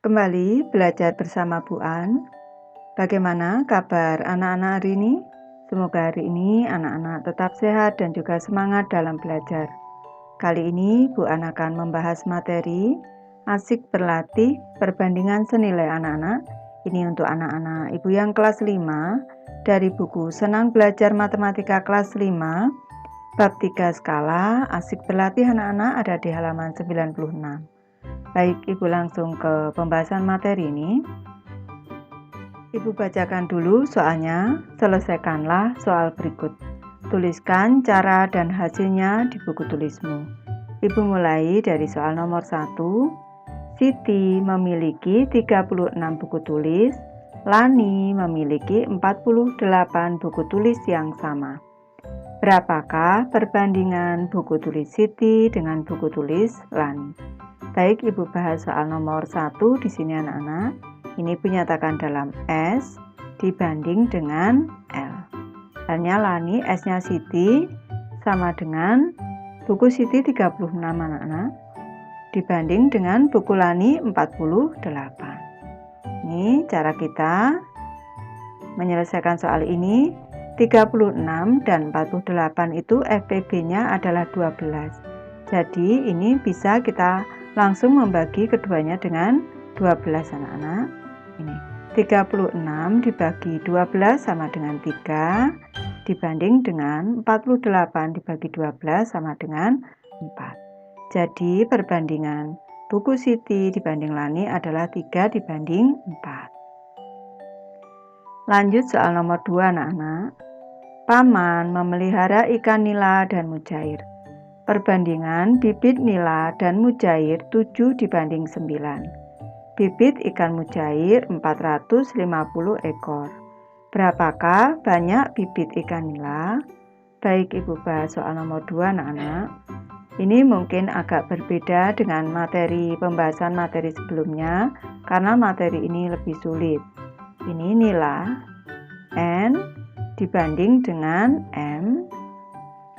Kembali belajar bersama Bu An. Bagaimana kabar anak-anak hari ini? Semoga hari ini anak-anak tetap sehat dan juga semangat dalam belajar. Kali ini Bu An akan membahas materi asik berlatih perbandingan senilai anak-anak. Ini untuk anak-anak Ibu yang kelas 5 dari buku Senang Belajar Matematika kelas 5 bab 3 skala asik berlatih anak-anak ada di halaman 96. Baik, Ibu langsung ke pembahasan materi ini. Ibu bacakan dulu soalnya, selesaikanlah soal berikut. Tuliskan cara dan hasilnya di buku tulismu. Ibu mulai dari soal nomor 1. Siti memiliki 36 buku tulis, Lani memiliki 48 buku tulis yang sama. Berapakah perbandingan buku tulis Siti dengan buku tulis Lani? Baik, Ibu bahas soal nomor 1 di sini anak-anak. Ini dinyatakan dalam S dibanding dengan L. Halnya Lani, S-nya Siti sama dengan buku Siti 36 anak-anak dibanding dengan buku Lani 48. Ini cara kita menyelesaikan soal ini. 36 dan 48 itu FPB-nya adalah 12. Jadi ini bisa kita langsung membagi keduanya dengan 12 anak-anak. Ini 36 dibagi 12 sama dengan 3 dibanding dengan 48 dibagi 12 sama dengan 4. Jadi perbandingan buku Siti dibanding Lani adalah 3 dibanding 4. Lanjut soal nomor 2 anak-anak. Paman memelihara ikan nila dan mujair. Perbandingan bibit nila dan mujair 7 dibanding 9. Bibit ikan mujair 450 ekor. Berapakah banyak bibit ikan nila? Baik, Ibu bahas soal nomor 2 anak-anak. Ini mungkin agak berbeda dengan pembahasan materi sebelumnya karena materi ini lebih sulit. Ini nila N dibanding dengan M.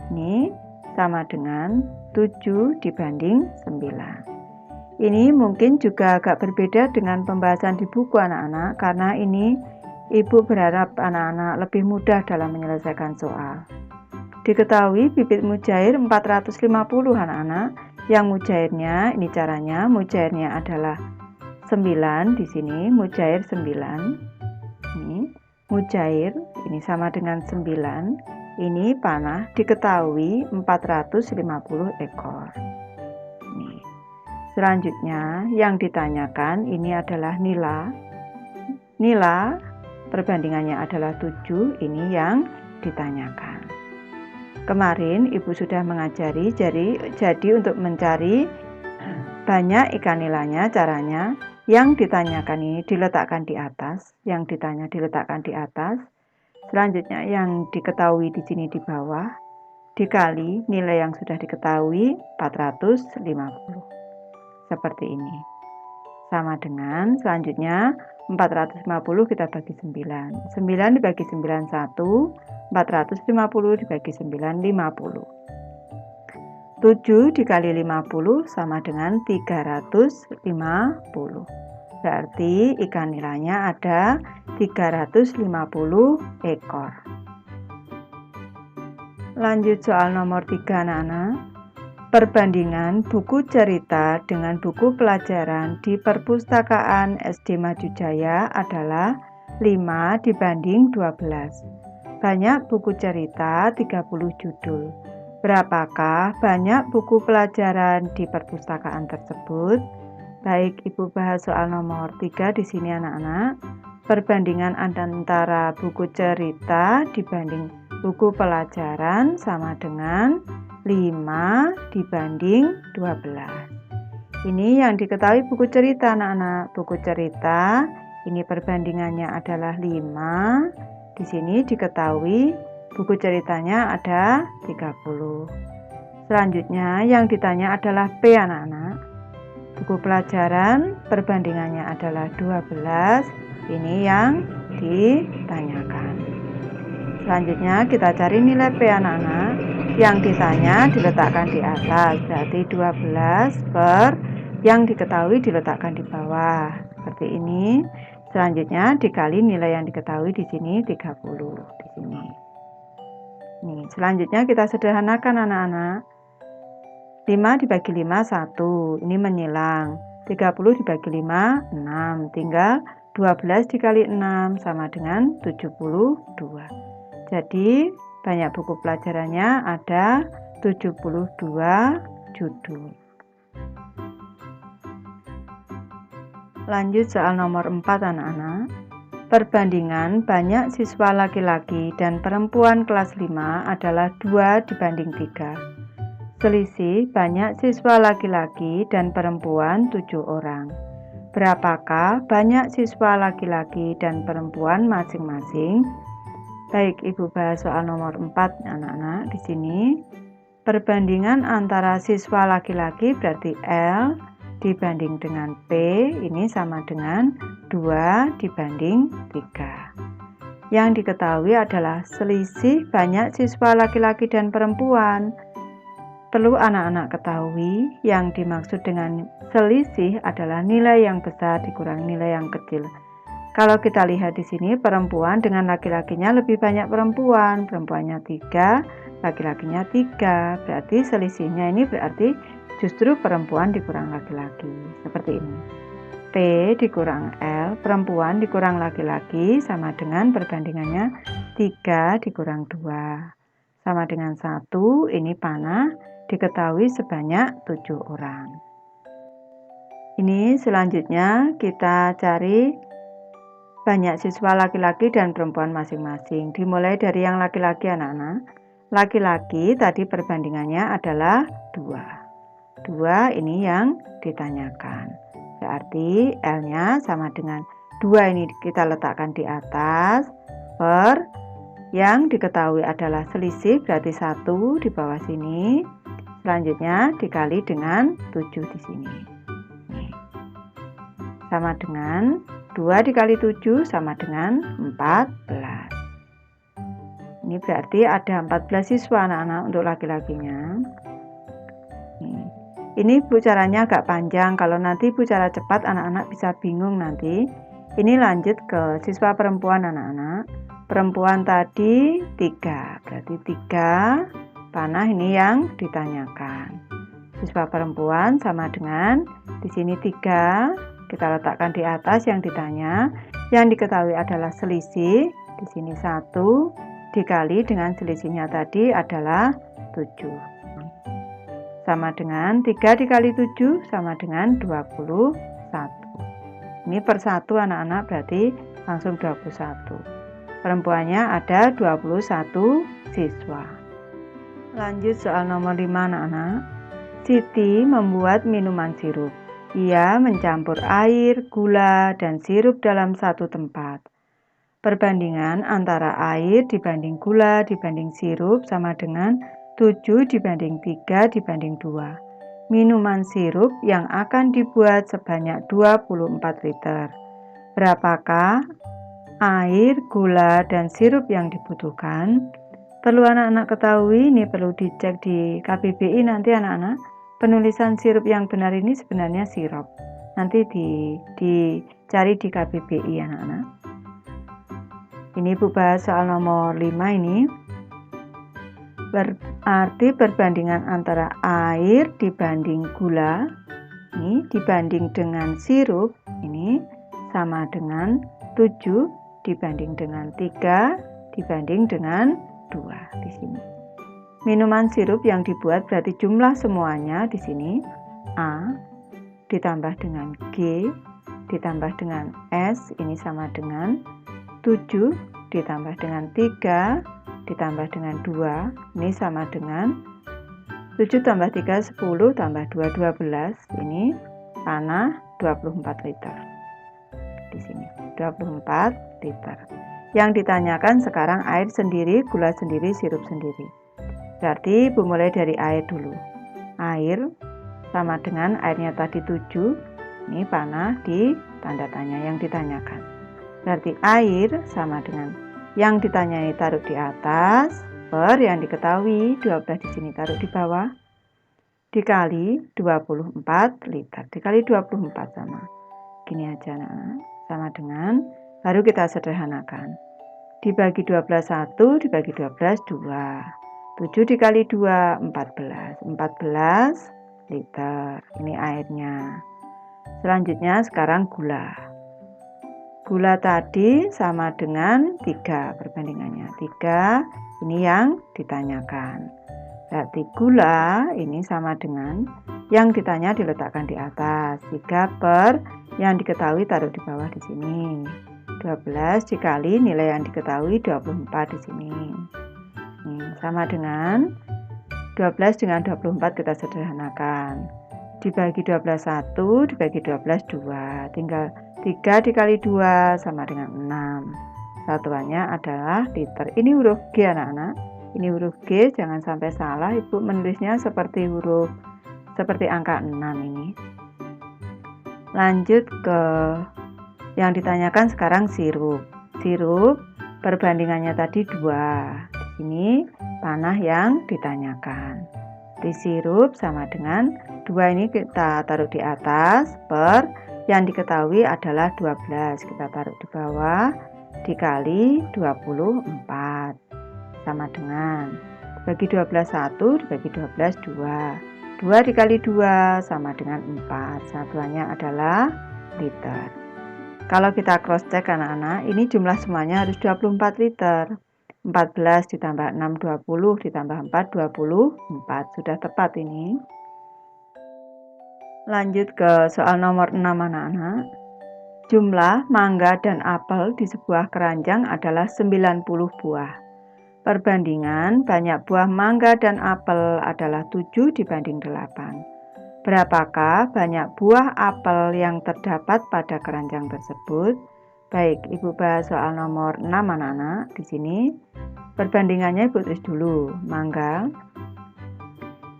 Ini sama dengan 7 dibanding 9. Ini mungkin juga agak berbeda dengan pembahasan di buku anak-anak karena ini Ibu berharap anak-anak lebih mudah dalam menyelesaikan soal. Diketahui bibit mujair 450 anak-anak. Yang mujairnya, ini caranya, mujairnya adalah 9 di sini, mujair 9. Ini mujair, ini sama dengan 9. Ini panah diketahui 450 ekor. Nih. Selanjutnya yang ditanyakan ini adalah nila. Nila perbandingannya adalah 7, ini yang ditanyakan. Kemarin Ibu sudah mengajari, jadi untuk mencari banyak ikan nilanya caranya yang ditanyakan ini diletakkan di atas, yang ditanya diletakkan di atas. Selanjutnya yang diketahui di sini di bawah dikali nilai yang sudah diketahui 450. Seperti ini. Sama dengan selanjutnya 450 kita bagi 9. 9 dibagi 9 1, 450 dibagi 9 50. 7 dikali 50 sama dengan 350. Berarti ikan nilanya ada 350 ekor. Lanjut soal nomor 3 anak-anak. Perbandingan buku cerita dengan buku pelajaran di perpustakaan SD Maju Jaya adalah 5 dibanding 12. Banyak buku cerita 30 judul. Berapakah banyak buku pelajaran di perpustakaan tersebut? Baik, Ibu bahas soal nomor 3 di sini anak-anak. Perbandingan antara buku cerita dibanding buku pelajaran sama dengan 5 dibanding 12. Ini yang diketahui buku cerita anak-anak. Buku cerita ini perbandingannya adalah 5. Di sini diketahui buku ceritanya ada 30. Selanjutnya yang ditanya adalah P anak-anak. Buku pelajaran perbandingannya adalah 12. Ini yang ditanyakan. Selanjutnya kita cari nilai P anak-anak. Yang ditanya diletakkan di atas. Berarti 12 per Yang diketahui diletakkan di bawah. Seperti ini. Selanjutnya dikali nilai yang diketahui di sini 30 di sini. Nih, selanjutnya kita sederhanakan anak-anak. 5 dibagi 5 1. Ini menyilang. 30 dibagi 5 6. Tinggal 12 dikali 6 sama dengan 72. Jadi banyak buku pelajarannya ada 72 judul. Lanjut soal nomor 4 anak-anak. Perbandingan banyak siswa laki-laki dan perempuan kelas 5 adalah 2 dibanding 3. Selisih banyak siswa laki-laki dan perempuan 7 orang. Berapakah banyak siswa laki-laki dan perempuan masing-masing? Baik, Ibu bahas soal nomor 4 anak-anak di sini. Perbandingan antara siswa laki-laki berarti L dibanding dengan P ini sama dengan 2 dibanding 3. Yang diketahui adalah selisih banyak siswa laki-laki dan perempuan. Perlu anak-anak ketahui yang dimaksud dengan selisih adalah nilai yang besar dikurangi nilai yang kecil. Kalau kita lihat di sini perempuan dengan laki-lakinya lebih banyak perempuan. Perempuannya 3, laki-lakinya 3. Berarti selisihnya ini berarti justru perempuan dikurang laki-laki. Seperti ini. P dikurang L, perempuan dikurang laki-laki sama dengan perbandingannya 3 dikurang 2. Sama dengan 1, ini panah diketahui sebanyak 7 orang. Ini selanjutnya kita cari banyak siswa laki-laki dan perempuan masing-masing. Dimulai dari yang laki-laki anak-anak. Laki-laki tadi perbandingannya adalah 2. 2 ini yang ditanyakan. Berarti L-nya sama dengan 2 ini kita letakkan di atas per yang diketahui adalah selisih berarti 1 di bawah sini. Selanjutnya dikali dengan 7 di sini. Sama dengan 2 dikali 7 sama dengan 14. Ini berarti ada 14 siswa anak-anak untuk laki-lakinya. Ini Bu caranya agak panjang. Kalau nanti Bu cara cepat anak-anak bisa bingung nanti. Ini lanjut ke siswa perempuan anak-anak. Perempuan tadi 3. Berarti 3 panah ini yang ditanyakan. Siswa perempuan sama dengan di sini 3. Kita letakkan di atas yang ditanya. Yang diketahui adalah selisih. Di sini 1 dikali dengan selisihnya tadi adalah 7. Sama dengan 3 dikali 7 sama dengan 21. Ini per 1 anak-anak berarti langsung 21. Perempuannya ada 21 siswa. Lanjut soal nomor 5 anak-anak. Siti membuat minuman sirup. Ia mencampur air, gula, dan sirup dalam satu tempat. Perbandingan antara air dibanding gula dibanding sirup sama dengan 7 dibanding 3 dibanding 2. Minuman sirup yang akan dibuat sebanyak 24 liter. Berapakah air, gula, dan sirup yang dibutuhkan? Perlu anak-anak ketahui, ini perlu dicek di KBBI nanti anak-anak. Penulisan sirup yang benar ini sebenarnya sirup. Nanti dicari di KBBI anak-anak. Ini Bu bahas soal nomor 5 ini. Berarti perbandingan antara air dibanding gula, ini dibanding dengan sirup, ini sama dengan 7 dibanding dengan 3 dibanding dengan 2 di sini. Minuman sirup yang dibuat berarti jumlah semuanya di sini A ditambah dengan G ditambah dengan S ini sama dengan 7 ditambah dengan 3 ditambah dengan 2 ini sama dengan 7 tambah 3 10 tambah 2 12 ini tanah 24 liter. Di sini 24 liter. Yang ditanyakan sekarang air sendiri, gula sendiri, sirup sendiri. Berarti Bu mulai dari air dulu. Air sama dengan airnya tadi 7. Ini panah di tanda tanya yang ditanyakan. Berarti air sama dengan yang ditanyai taruh di atas per yang diketahui 12 di sini taruh di bawah. dikali 24 liter. Dikali 24 sama. Gini aja anak-anak. Sama dengan, baru kita sederhanakan. Dibagi 12 1, dibagi 12 2. 7 dikali 2, 14. 14 liter. Ini airnya. Selanjutnya sekarang gula. Gula tadi sama dengan 3 perbandingannya. 3 ini yang ditanyakan. Berarti gula ini sama dengan yang ditanya diletakkan di atas. 3 per yang diketahui taruh di bawah di sini. 12 dikali nilai yang diketahui 24 di sini. Sama dengan 12 dengan 24 kita sederhanakan. Dibagi 12 1, dibagi 12 2. Tinggal 3 dikali 2 sama dengan 6. Satuannya adalah liter. Ini huruf G anak-anak. Ini huruf G, jangan sampai salah. Ibu menulisnya seperti angka 6 ini. Lanjut ke yang ditanyakan sekarang sirup. Sirup perbandingannya tadi 2. Di sini panah yang ditanyakan. Di sirup sama dengan 2 ini kita taruh di atas per yang diketahui adalah 12. Kita taruh di bawah dikali 24. Sama dengan dibagi 12 1, dibagi 12 2. 2 dikali 2 sama dengan 4. Satuannya adalah liter. Kalau kita cross check anak-anak, ini jumlah semuanya harus 24 liter. 14 ditambah 6 20 ditambah 4 24. Sudah tepat ini. Lanjut ke soal nomor 6 anak-anak. Jumlah mangga dan apel di sebuah keranjang adalah 90 buah. Perbandingan banyak buah mangga dan apel adalah 7 dibanding 8. Berapakah banyak buah apel yang terdapat pada keranjang tersebut? Baik, Ibu bahas soal nomor 6 anak-anak. Di sini perbandingannya Ibu tulis dulu. Mangga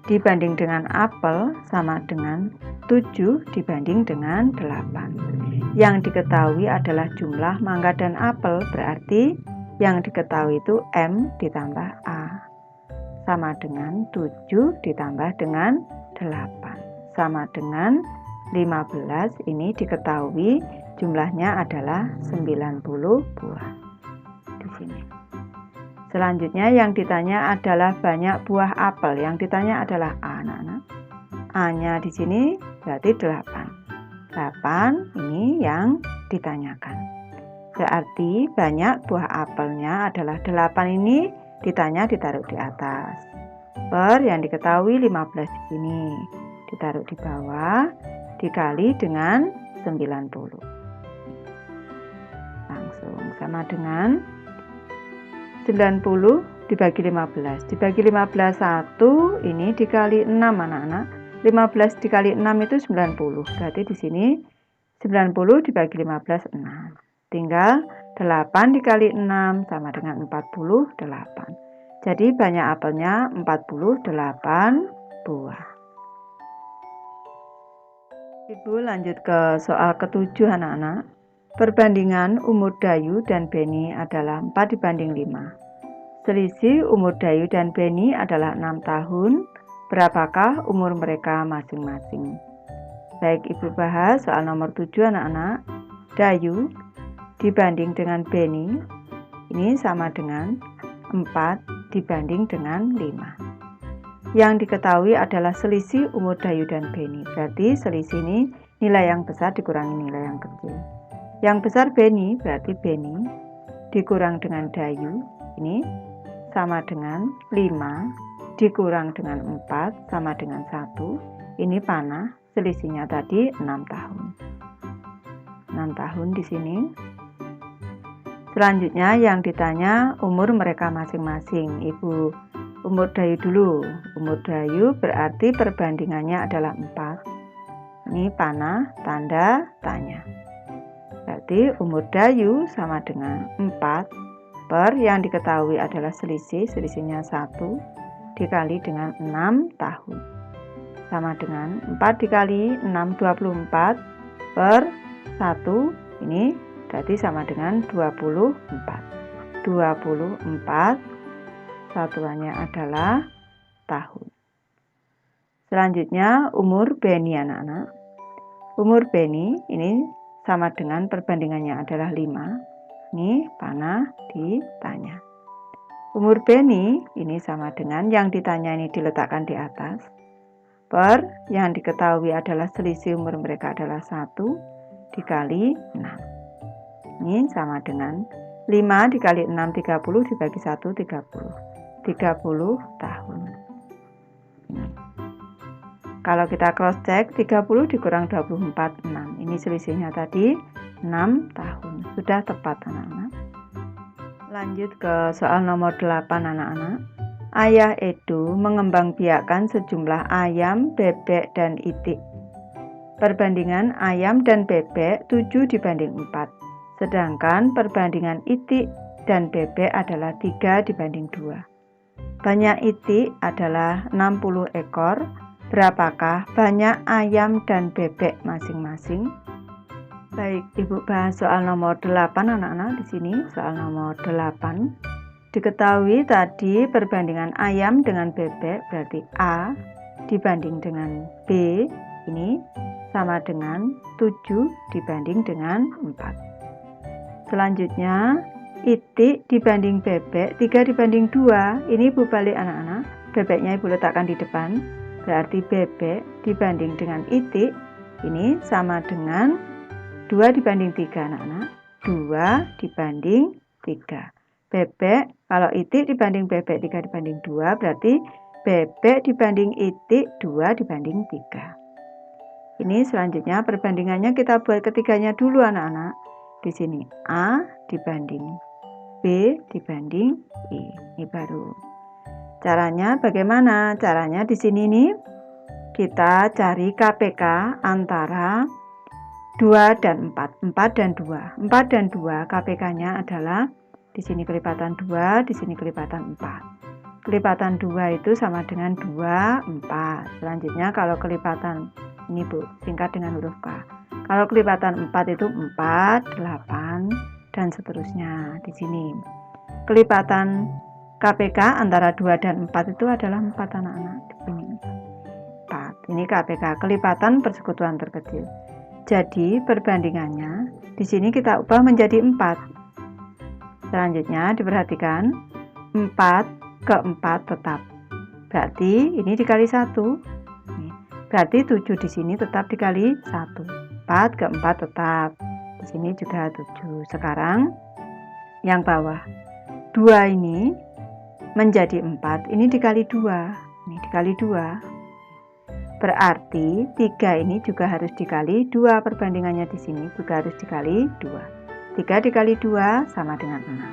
dibanding dengan apel sama dengan 7 dibanding dengan 8. Yang diketahui adalah jumlah mangga dan apel, berarti yang diketahui itu M ditambah A. Sama dengan 7 ditambah dengan 8. Sama dengan 15, ini diketahui jumlahnya adalah 90 buah. Di sini. Selanjutnya yang ditanya adalah banyak buah apel. Yang ditanya adalah A, anak-anak. A-nya di sini berarti 8. 8 ini yang ditanyakan. Berarti banyak buah apelnya adalah 8 ini ditanya ditaruh di atas. Per yang diketahui 15 di sini ditaruh di bawah dikali dengan 90. Langsung sama dengan 90 dibagi 15. Dibagi 15 1 ini dikali 6 anak-anak. 15 dikali 6 itu 90. Berarti di sini 90 dibagi 15 6. Tinggal 8 dikali 6 sama dengan 48. Jadi banyak apelnya 48 buah. Ibu lanjut ke soal ke-7 anak-anak. Perbandingan umur Dayu dan Beni adalah 4 dibanding 5. Selisih umur Dayu dan Beni adalah 6 tahun. Berapakah umur mereka masing-masing? Baik, Ibu bahas soal nomor 7 anak-anak. Dayu dibanding dengan Beni ini sama dengan 4 dibanding dengan 5. Yang diketahui adalah selisih umur Dayu dan Beni. Berarti selisih ini nilai yang besar dikurangi nilai yang kecil. Yang besar Beni, berarti Beni dikurang dengan Dayu ini sama dengan 5 dikurang dengan 4 sama dengan 1. Ini panah, selisihnya tadi 6 tahun. 6 tahun di sini. Selanjutnya yang ditanya umur mereka masing-masing. Ibu umur Dayu dulu. Umur Dayu berarti perbandingannya adalah 4. Ini panah, tanda tanya. Berarti umur Dayu sama dengan 4 per yang diketahui adalah selisihnya 1 dikali dengan 6 tahun. Sama dengan 4 dikali 6 24 per 1 ini berarti sama dengan 24. 24 satuannya adalah tahun. Selanjutnya umur Beni anak-anak. Umur Beni ini sama dengan perbandingannya adalah 5. Ini panah ditanya. Umur Beni ini sama dengan yang ditanya ini diletakkan di atas. Per yang diketahui adalah selisih umur mereka adalah 1 dikali 6. Ini sama dengan 5 dikali 6 30 dibagi 1 30. 30 tahun. Kalau kita cross check 30 dikurang 24 6. Ini selisihnya tadi 6 tahun. Sudah tepat anak-anak. Lanjut ke soal nomor 8 anak-anak. Ayah Edu mengembangbiakkan sejumlah ayam, bebek, dan itik. Perbandingan ayam dan bebek 7 dibanding 4. Sedangkan perbandingan itik dan bebek adalah 3 dibanding 2. Banyak itik adalah 60 ekor. Berapakah banyak ayam dan bebek masing-masing? Baik, Ibu bahas soal nomor 8 anak-anak di sini. Soal nomor 8. Diketahui tadi perbandingan ayam dengan bebek berarti A dibanding dengan B ini sama dengan 7 dibanding dengan 4. Selanjutnya itik dibanding bebek 3 dibanding 2. Ini Ibu balik anak-anak. Bebeknya Ibu letakkan di depan. Berarti bebek dibanding dengan itik ini sama dengan 2 dibanding 3 anak-anak. 2 dibanding 3. Bebek, kalau itik dibanding bebek 3 dibanding 2, berarti bebek dibanding itik 2 dibanding 3. Ini selanjutnya perbandingannya kita buat ketiganya dulu anak-anak. Di sini A dibanding B dibanding I. Ini baru. Caranya bagaimana? Caranya di sini nih kita cari KPK antara 2 dan 4. 4 dan 2. 4 dan 2 KPK-nya adalah di sini kelipatan 2, di sini kelipatan 4. Kelipatan 2 itu sama dengan 2, 4. Selanjutnya kalau kelipatan, ini Bu, singkat dengan huruf K. Kalau kelipatan 4 itu 4, 8, dan seterusnya. Di sini. Kelipatan KPK antara 2 dan 4 itu adalah 4 anak-anak. Di sini 4. Ini KPK, kelipatan persekutuan terkecil. Jadi perbandingannya, di sini kita ubah menjadi 4. Selanjutnya diperhatikan 4 ke 4 tetap. Berarti ini dikali 1. Berarti 7 di sini tetap dikali 1. 4 ke 4 tetap. Di sini juga 7. Sekarang yang bawah 2 ini menjadi 4. Ini dikali 2. Ini dikali 2. Berarti 3 ini juga harus dikali 2. Perbandingannya di sini juga harus dikali 2. 3 dikali 2 sama dengan 6.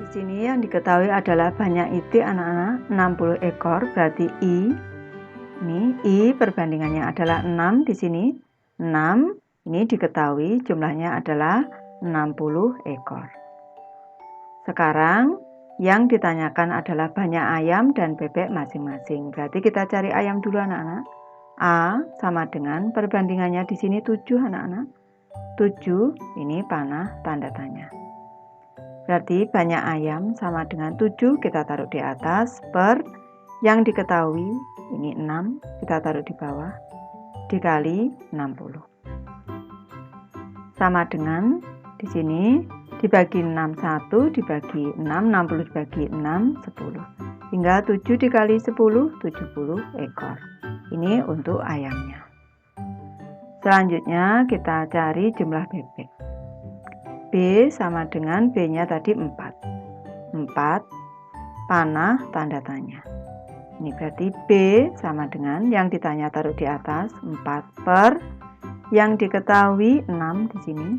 Di sini yang diketahui adalah banyak itik anak-anak 60 ekor berarti I. Ini I perbandingannya adalah 6 di sini. 6 ini diketahui jumlahnya adalah 60 ekor. Sekarang yang ditanyakan adalah banyak ayam dan bebek masing-masing. Berarti kita cari ayam dulu anak-anak. A sama dengan perbandingannya di sini 7 anak-anak. 7 ini panah tanda tanya. Berarti banyak ayam sama dengan 7 kita taruh di atas per yang diketahui ini 6 kita taruh di bawah dikali 60. Sama dengan di sini dibagi 6 1 dibagi 6 60 dibagi 6 10. Hingga 7 dikali 10 70 ekor. Ini untuk ayamnya. Selanjutnya kita cari jumlah bebek. B sama dengan B-nya tadi 4. 4 panah tanda tanya. Ini berarti B sama dengan yang ditanya taruh di atas 4 per yang diketahui 6 di sini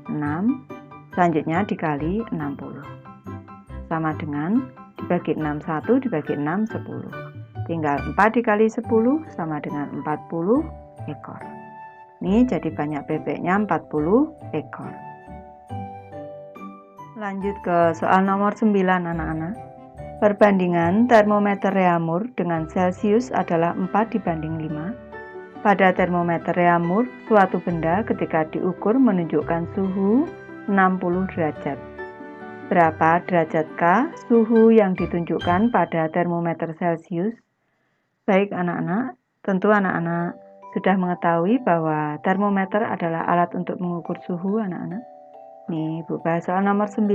6. Selanjutnya dikali 60. Sama dengan dibagi 6 1 dibagi 6 10. Tinggal 4 dikali 10 sama dengan 40 ekor. Ini jadi banyak bebeknya 40 ekor. Lanjut ke soal nomor 9 anak-anak. Perbandingan termometer Reaumur dengan Celcius adalah 4 dibanding 5. Pada termometer Reaumur, suatu benda ketika diukur menunjukkan suhu 60 derajat. Berapa derajatkah suhu yang ditunjukkan pada termometer Celcius? Baik anak-anak, Tentu anak-anak sudah mengetahui bahwa termometer adalah alat untuk mengukur suhu anak-anak. Nih, Ibu bahas soal nomor 9.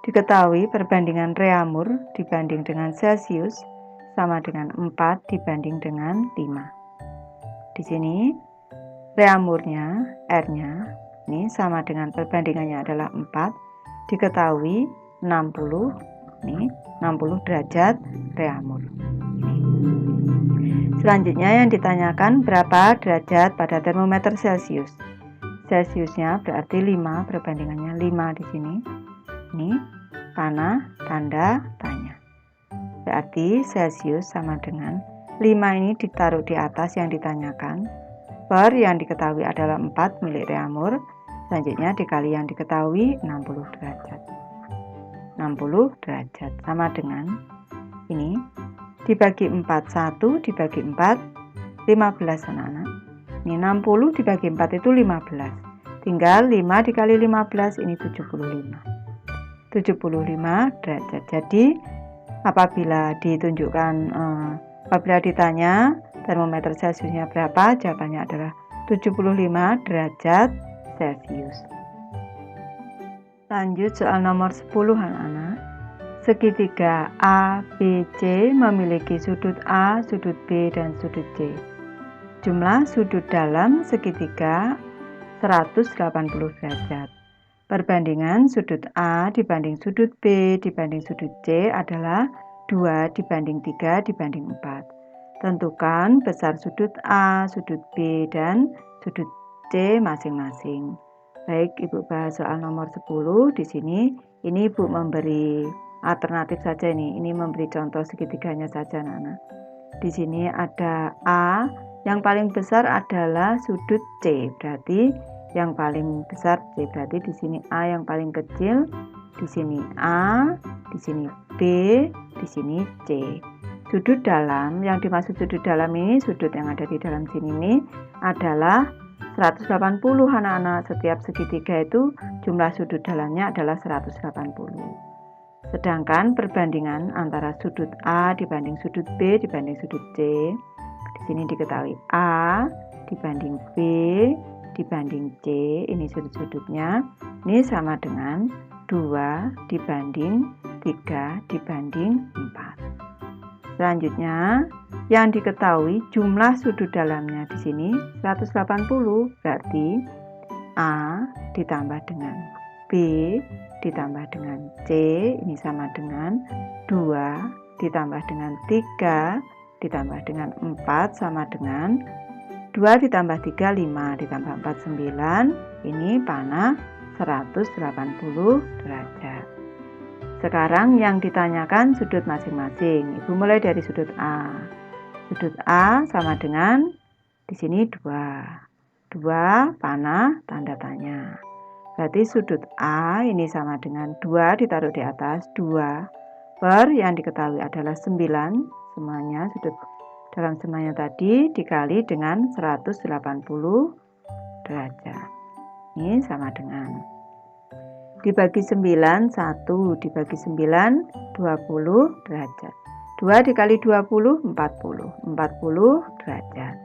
Diketahui perbandingan reaumur dibanding dengan Celcius sama dengan 4 dibanding dengan 5. Di sini reaumurnya, R-nya, ini sama dengan perbandingannya adalah 4. Diketahui 60, nih 60 derajat reaumur. Selanjutnya yang ditanyakan berapa derajat pada termometer Celcius. Celciusnya berarti 5, perbandingannya 5 di sini. Ini panah tanda tanya. Berarti Celcius sama dengan 5 ini ditaruh di atas yang ditanyakan. Per yang diketahui adalah 4 milik reaumur. Selanjutnya dikali yang diketahui 60 derajat. 60 derajat sama dengan ini dibagi 4, 1 dibagi 4, 15 anak-anak. Ini 60 dibagi 4 itu 15. Tinggal 5 dikali 15 ini 75. 75 derajat. Jadi apabila ditanya termometer Celciusnya berapa, jawabannya adalah 75 derajat Celcius. Lanjut soal nomor 10 anak-anak. Segitiga ABC memiliki sudut A, sudut B, dan sudut C. Jumlah sudut dalam segitiga 180 derajat. Perbandingan sudut A dibanding sudut B dibanding sudut C adalah 2 dibanding 3 dibanding 4. Tentukan besar sudut A, sudut B, dan sudut C masing-masing. Baik, Ibu bahas soal nomor 10. Di sini ini Ibu memberi alternatif saja ini memberi contoh segitiganya saja anak-anak. Di sini ada A, yang paling besar adalah sudut C, berarti yang paling besar C, berarti di sini A yang paling kecil, di sini A, di sini B, di sini C. Sudut dalam, yang dimaksud sudut dalam ini sudut yang ada di dalam sini ini adalah 180 anak-anak. Setiap segitiga itu jumlah sudut dalamnya adalah 180. Sedangkan perbandingan antara sudut A dibanding sudut B dibanding sudut C, di sini diketahui A dibanding B dibanding C, ini sudut-sudutnya, ini sama dengan 2 dibanding 3 dibanding 4. Selanjutnya, yang diketahui jumlah sudut dalamnya di sini 180, berarti A ditambah dengan B ditambah dengan C, ini sama dengan 2 ditambah dengan 3 ditambah dengan 4 sama dengan 2 ditambah 3, 5 ditambah 4, 9, ini panah 180 derajat. Sekarang yang ditanyakan sudut masing-masing. Ibu mulai dari sudut A. Sudut A sama dengan di sini 2. 2 panah tanda tanya. Berarti sudut A ini sama dengan 2 ditaruh di atas 2 per yang diketahui adalah 9, semuanya sudut dalam semuanya tadi dikali dengan 180 derajat. Ini sama dengan dibagi 9, 1 dibagi 9, 20 derajat. 2 dikali 20, 40 derajat.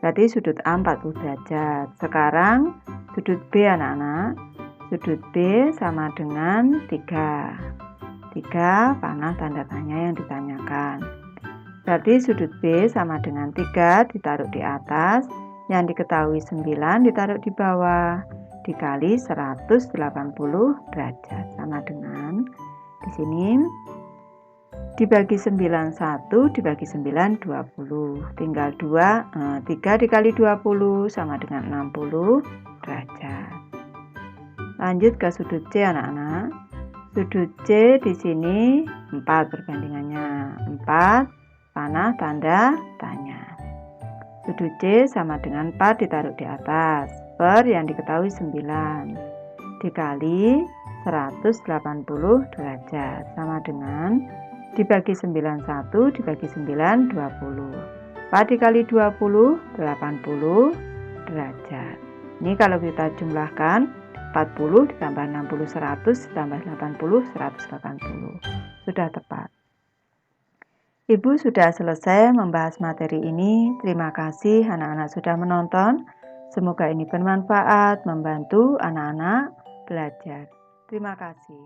Berarti sudut A 40 derajat. Sekarang sudut B anak-anak. Sudut B sama dengan 3 panah tanda tanya yang ditanyakan. Berarti sudut B sama dengan 3 ditaruh di atas, yang diketahui 9 ditaruh di bawah, dikali 180 derajat sama dengan di sini dibagi 9, 1 dibagi 9, 20. Tinggal 3 dikali 20 sama dengan 60 derajat. Lanjut ke sudut C anak-anak. Sudut C di sini 4 perbandingannya. 4 panah tanda tanya. Sudut C sama dengan 4 ditaruh di atas per yang diketahui 9 dikali 180 derajat sama dengan dibagi 9, 1 dibagi 9, 20. 4 dikali 20, 80 derajat. Ini kalau kita jumlahkan 40 ditambah 60, 100 ditambah 80, 180. Sudah tepat. Ibu sudah selesai membahas materi ini. Terima kasih anak-anak sudah menonton. Semoga ini bermanfaat, membantu anak-anak belajar. Terima kasih.